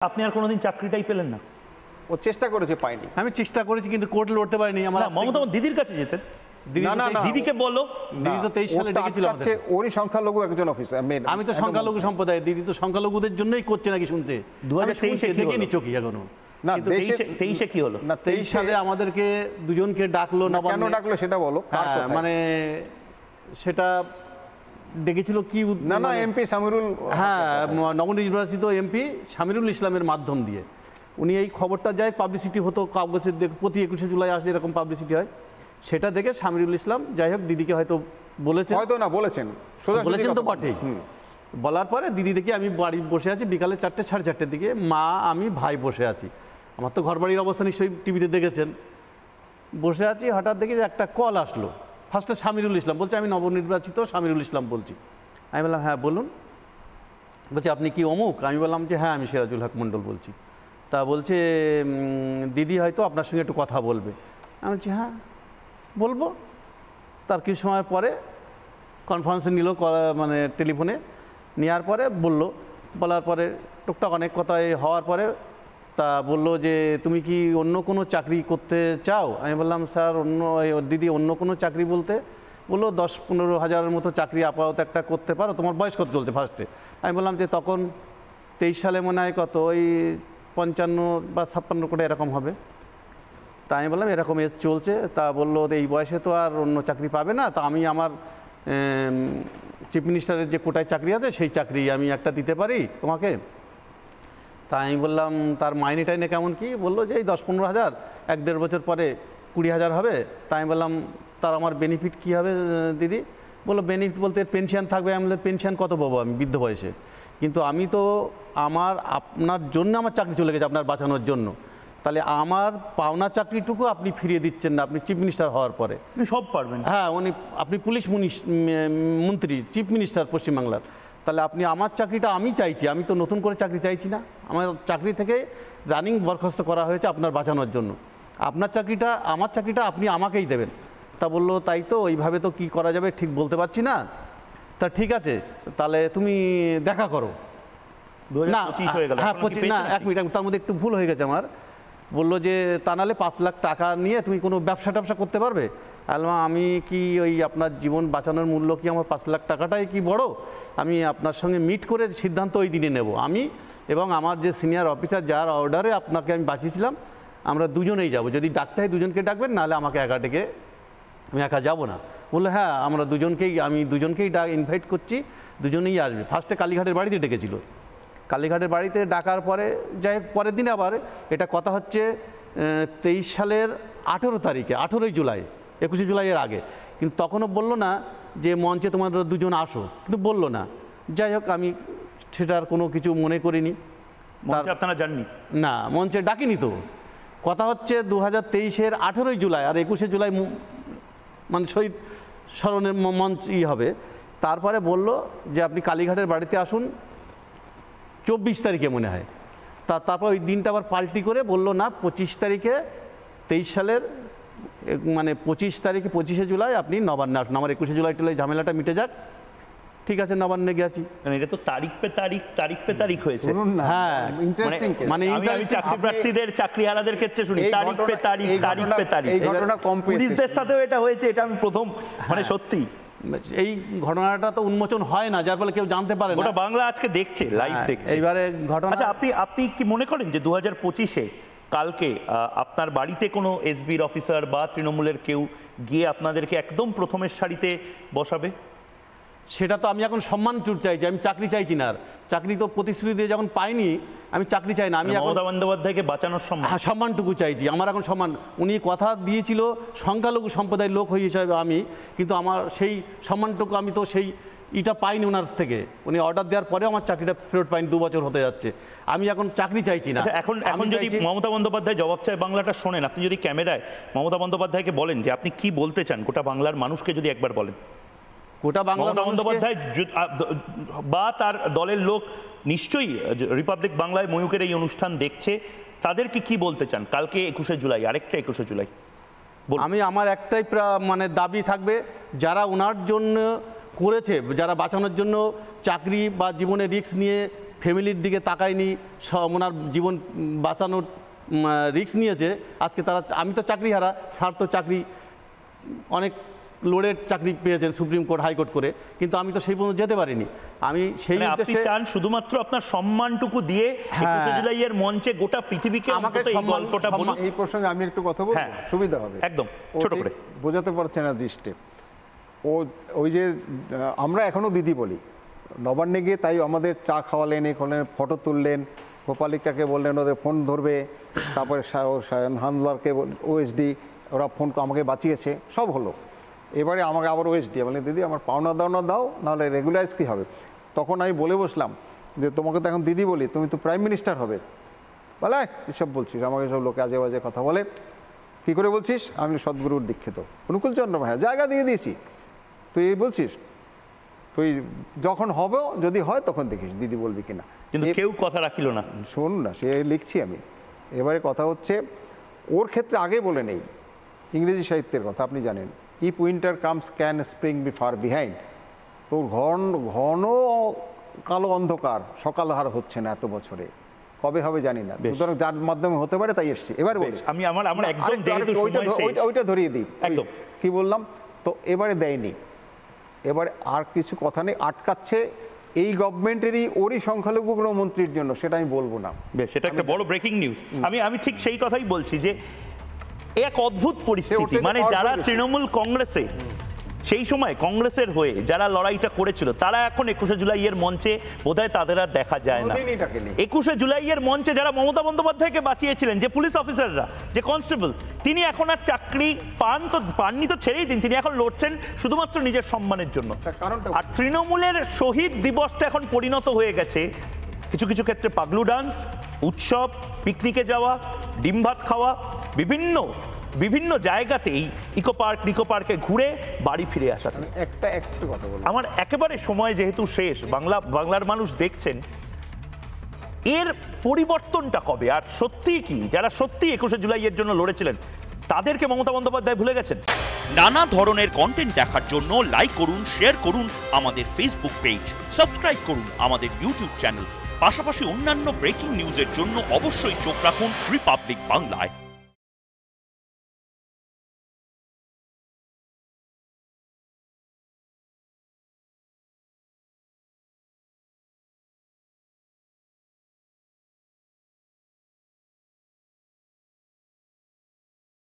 আপনি আর কোনোদিন চাকরিটাই পেলেন না? ও চেষ্টা করেছে, পাইনি। আমি চেষ্টা করেছি কিন্তু কোর্টে লড়তে পারিনি। আমার মমতা আমার দিদির কাছে যেতেন, দিদিকে বলো। দিদি তো 23 সালে ডেকেছিল আমাদের। ওরই সংখ্যালঘু একজন অফিসার। আমি তো সংখ্যালঘু সম্প্রদায়, দিদি তো সংখ্যালঘুদের জন্যই করছে নাকি শুনতে। 2023 দেখেনি চোখি এখনো। না 23-এ কি হলো? না 23 সালে আমাদেরকে দুজনকে ডাকলো। কেন ডাকলো সেটা বলো। মানে সেটা ডেকেছিল কি? না এমপি সামিরুল, হ্যাঁ নবনির্বাচিত এমপি সামিরুল ইসলামের মাধ্যম দিয়ে উনি এই খবরটা যায়, পাবলিসিটি হতো কাগজের, প্রতি 21শে জুলাই আসলে এরকম পাবলিসিটি হয়, সেটা দেখে সামিরুল ইসলাম যাই হোক দিদিকে হয়তো বলেছেন, হয়তো না বলেছেন তো বটেই। বলার পরে দিদি দেখি আমি বাড়ি বসে আছি বিকালে 4টে সাড়ে 4টের দিকে, মা আমি ভাই বসে আছি। আমার তো ঘর বাড়ির অবস্থা নিশ্চয়ই টিভিতে দেখেছেন। বসে আছি, হঠাৎ দেখি যে একটা কল আসলো। ফার্স্টে সামিরুল ইসলাম বলছে, আমি নবনির্বাচিত সামিরুল ইসলাম বলছি। আমি বললাম হ্যাঁ বলুন। বলছে আপনি কি অমুক? আমি বললাম যে হ্যাঁ আমি সিরাজুল হক মণ্ডল বলছি। তা বলছে দিদি হয়তো আপনার সঙ্গে একটু কথা বলবে। আমি বলছি হ্যাঁ বলবো। তার কিছু সময় পরে কনফারেন্সে নিল, মানে টেলিফোনে নেওয়ার পরে বলার পরে টুকটাক অনেক কথাই হওয়ার পরে তা বললো যে তুমি কি অন্য কোনো চাকরি করতে চাও? আমি বললাম স্যার দিদি অন্য কোনো চাকরি বলতে? বললো 10-15 হাজারের মতো চাকরি আপাতত একটা করতে পারো। তোমার বয়স কত চলছে ফার্স্টে? আমি বললাম যে তখন 23 সালে মনে হয় কত, ওই 55 বা 56 করে এরকম হবে। তা আমি বললাম এরকম এজ চলছে। তা বললো এই বয়সে তো আর অন্য চাকরি পাবে না, তা আমি আমার চিফ মিনিস্টারের যে কোটায় চাকরি আছে সেই চাকরি আমি একটা দিতে পারি তোমাকে। তা আমি বললাম তার মাইনে টাইনে কেমন কি? বললো যে এই 10-15 হাজার, 1-1.5 বছর পরে 20 হাজার হবে। তা আমি বললাম তার আমার বেনিফিট কী হবে দিদি? বললো বেনিফিট বলতে পেনশন থাকবে। আমি বললাম পেনশন কত পাবো আমি বৃদ্ধ বয়সে? কিন্তু আমি তো আপনার জন্য আমার চাকরি চলে গেছে, আপনার বাঁচানোর জন্য। তাহলে আমার পাওনা চাকরিটুকু আপনি ফিরিয়ে দিচ্ছেন না, আপনি চিফ মিনিস্টার হওয়ার পরে সব পারবেন। হ্যাঁ আপনি পুলিশ মন্ত্রী, চিফ মিনিস্টার পশ্চিমবাংলার। তাহলে আপনি আমার চাকরিটা আমি চাইছি, আমি তো নতুন করে চাকরি চাইছি না। আমার চাকরি থেকে রানিং বরখাস্ত করা হয়েছে আপনার বাঁচানোর জন্য। আপনার চাকরিটা, আমার চাকরিটা আপনি আমাকেই দেবেন। তা বললো তাই তো, ওইভাবে তো কি করা যাবে ঠিক বলতে পারছি না। তা ঠিক আছে তাহলে তুমি দেখা করো। না হ্যাঁ 25 না 1 মিনিট, তার মধ্যে একটু ভুল হয়ে গেছে আমার। বললো যে তা নাহলে 5 লাখ টাকা নিয়ে তুমি কোনো ব্যবসা করতে পারবে? আমি কি ওই আপনার জীবন বাঁচানোর মূল্য কি আমার 5 লাখ টাকাটাই কি বড়? আমি আপনার সঙ্গে মিট করে সিদ্ধান্ত ওই দিনে নেব, আমি এবং আমার যে সিনিয়র অফিসার যার অর্ডারে আপনাকে আমি বাঁচিয়েছিলাম, আমরা দুজনেই যাব। যদি ডাকতে হয় দুজনকে ডাকবেন, নাহলে আমাকে একা ডেকে আমি একা যাব না। বললো হ্যাঁ আমরা আমি দুজনকেই ইনভাইট করছি, দুজনেই আসবে। ফার্স্টে কালীঘাটের বাড়িতে ডেকেছিল। কালীঘাটের বাড়িতে ডাকার পরে যাই হোক পরের দিনে আবার এটা কথা হচ্ছে 23 সালের 18 তারিখে, 18ই জুলাই, 21শে জুলাইয়ের আগে। কিন্তু তখনও বললো না যে মঞ্চে তোমার দুজন আসো, কিন্তু বললো না। যাই হোক আমি সেটার কোনো কিছু মনে করিনি। আপনারা জাননি? না মঞ্চে ডাকিনি তো। কথা হচ্ছে 2023-এর 18ই জুলাই আর 21শে জুলাই মানে শহীদ স্মরণের মঞ্চ হবে। তারপরে বলল যে আপনি কালীঘাটের বাড়িতে আসুন 24 তারিখে মনে হয়। তারপর ওই দিনটা আবার পাল্টি করে বললো না 25 তারিখে, 23 সালের মানে 25 তারিখে 25শে জুলাই আপনি নবান্নে আসুন। আমার 21শে জুলাই ঝামেলাটা মিটে যাক। ঠিক আছে নবান্নে গেছি। এটা তো তারিখ পে তারিখ হয়েছে। হ্যাঁ মানে আমি চাকরি প্রার্থীদের, চাকরিহারাদের ক্ষেত্রে শুনি তারিখ পে তারিখ। এই ঘটনা কম পুলিশদের সাথেও এটা হয়েছে, এটা আমি প্রথম মানে সত্যি এই ঘটনাটা তো উন্মোচন হয় না, যার ফলে কেউ জানতে পারে না। ওটা বাংলা আজকে দেখছে, লাইভ দেখছে এইবারে ঘটনা। আচ্ছা আপনি কি মনে করেন যে 2025-এ কালকে আপনার বাড়িতে কোনো এসবির অফিসার বা তৃণমূলের কেউ গিয়ে আপনাদেরকে একদম প্রথমের সারিতে বসাবে? সেটা তো আমি এখন সম্মান চাইছি, আমি চাকরি চাইছি না। আর চাকরি তো প্রতিশ্রুতি দিয়ে যখন পাইনি, আমি চাকরি চাই না। আমি মমতা বন্দ্যোপাধ্যায়কে বাঁচানোর সম্মানটুকু চাইছি। আমার এখন সম্মান, উনি কথা দিয়েছিল সংখ্যালঘু সম্প্রদায়ের লোক হয়ে হিসাবে আমি, কিন্তু আমার সেই সম্মানটুকু আমি তো সেই পাইনি ওনার থেকে। উনি অর্ডার দেওয়ার পরে আমার চাকরিটা ফেরত পাইনি, 2 বছর হতে যাচ্ছে। আমি এখন চাকরি চাইছি না। এখন যদি মমতা বন্দ্যোপাধ্যায় জবাব চায় বাংলাটা শোনেন, আপনি যদি ক্যামেরায় মমতা বন্দ্যোপাধ্যায়কে বলেন যে আপনি কি বলতে চান গোটা বাংলার মানুষকে, যদি একবার বলেন। গোটা বাংলা বন্দ্যোপাধ্যায় বা তার দলের লোক নিশ্চয়ই রিপাবলিক বাংলায় ময়ূকের এই অনুষ্ঠান দেখছে, তাদেরকে কি বলতে চান কালকে 21শে জুলাই, আরেকটা 21শে জুলাই? আমি আমার একটাই মানে দাবি থাকবে, যারা ওনার জন্য করেছে, যারা বাঁচানোর জন্য চাকরি বা জীবনে রিস্ক নিয়ে ফ্যামিলির দিকে তাকায়নি, ওনার জীবন বাঁচানোর রিস্ক নিয়েছে। আজকে তারা, আমি তো চাকরিহারা, স্যার তো চাকরি অনেক লোডের চাকরি পেয়েছেন সুপ্রিম কোর্ট হাইকোর্ট করে, কিন্তু আমি তো সেই পর্যন্ত যেতে পারিনি। আমি সেই আপনি উদ্দেশ্যে চান শুধুমাত্র আপনার সম্মানটুকু দিয়ে 21শে জুলাইয়ের মঞ্চে গোটা পৃথিবীকে আমাকে অন্তত এই গল্পটা বলুন। এই প্রসঙ্গে আমি একটু কথা বলবো, হ্যাঁ। সুবিধা হবে একদম ও ছোট ঠিক করে। বোঝাতে পারছে না দৃষ্টে। ওই যে আমরা এখনো দিদি বলি, নবান্নে গিয়ে তাই আমাদের চা খাওয়ালেন, এ করলেন, ফটো তুললেন, গোপালিকাকে বললেন ওদের ফোন ধরবে, তারপরে সায়ন হামলারকে ওএসডি ওরা ফোন আমাকে বাঁচিয়েছে, সব হলো। এবারে আমাকে আবার ওএসডি বলে দিদি আমার পাওনা দাওনা দাও, নাহলে রেগুলারাইজ কী হবে। তখন আমি বলে বসলাম যে তোমাকে তো এখন দিদি বলি, তুমি তো প্রাইম মিনিস্টার হবে। বলে এসব বলছিস, আমাকে সব লোকে আজে বাজে কথা বলে, কী করে বলছিস? আমি সদ্গুরুর দীক্ষিত অনুকূলচন্দ্র ভাইয়া, জায়গা দিয়ে দিয়েছি, তুই এই বলছিস, তুই যখন হবে যদি হয় তখন দেখিস দিদি বলবি কিনা। কিন্তু কেউ কথা রাখিল না। শোন না, সে লিখছি আমি। এবারে কথা হচ্ছে ওর ক্ষেত্রে আগে বলে নেই, ইংরেজি সাহিত্যের কথা আপনি জানেন, if winter comes can spring be far behind. তো ঘন ঘন কালো অন্ধকার, সকাল হার হচ্ছে না এত বছরে, কবে হবে জানি না, সুতরাং যার মাধ্যমে হতে পারে তাই এসছে। এবারে আমি আমার একদম যেহেতু সময় শেষ, ওইটা ধরিয়ে দিই, একদম কি বললাম তো। এবারে দেয়নি, এবারে আর কিছু কথা নেই, আটকাচ্ছে এই গভর্নমেন্টেরই ওরই সংখ্যালঘু কোনো মন্ত্রীর জন্য, সেটা আমি বলবো না। বেশ, সেটা একটা বড় ব্রেকিং নিউজ। আমি ঠিক সেই কথাই বলছি যে এক অদ্ভুত পরিস্থিতি, মানে যারা তৃণমূল কংগ্রেসে সেই সময় কংগ্রেসের হয়ে যারা লড়াইটা করেছিল, তারা এখন 21শে জুলাইয়ের মঞ্চে বোধহয় তাদের আর দেখা যায় না। 21শে জুলাইয়ের মঞ্চে যারা মমতা বন্দ্যোপাধ্যায়কে বাঁচিয়েছিলেন, যে পুলিশ অফিসাররা, যে কনস্টেবল, তিনি এখন আর চাকরি পাননি তো ছেড়েই দিন, তিনি এখন লড়ছেন শুধুমাত্র নিজের সম্মানের জন্য। আর তৃণমূলের শহীদ দিবসটা এখন পরিণত হয়ে গেছে কিছু কিছু ক্ষেত্রে পাগলু ডান্স, উৎসব, পিকনিকে যাওয়া, ডিম ভাত খাওয়া, বিভিন্ন জায়গাতেই ইকো পার্কে ঘুরে বাড়ি ফিরে আসা। একটু কথা বলবো, আমার একেবারে সময় যেহেতু শেষ, বাংলার মানুষ দেখছেন, এর পরিবর্তনটা কবে? আর সত্যি কি যারা সত্যি 21শে জুলাইয়ের জন্য লড়েছিলেন তাদেরকে মমতা বন্দ্যোপাধ্যায় ভুলে গেছেন? নানা ধরনের কন্টেন্ট দেখার জন্য লাইক করুন, শেয়ার করুন আমাদের ফেসবুক পেজ, সাবস্ক্রাইব করুন আমাদের ইউটিউব চ্যানেল। পাশাপাশি অন্যান্য ব্রেকিং নিউজের জন্য অবশ্যই চোখ রাখুন রিপাবলিক বাংলায়।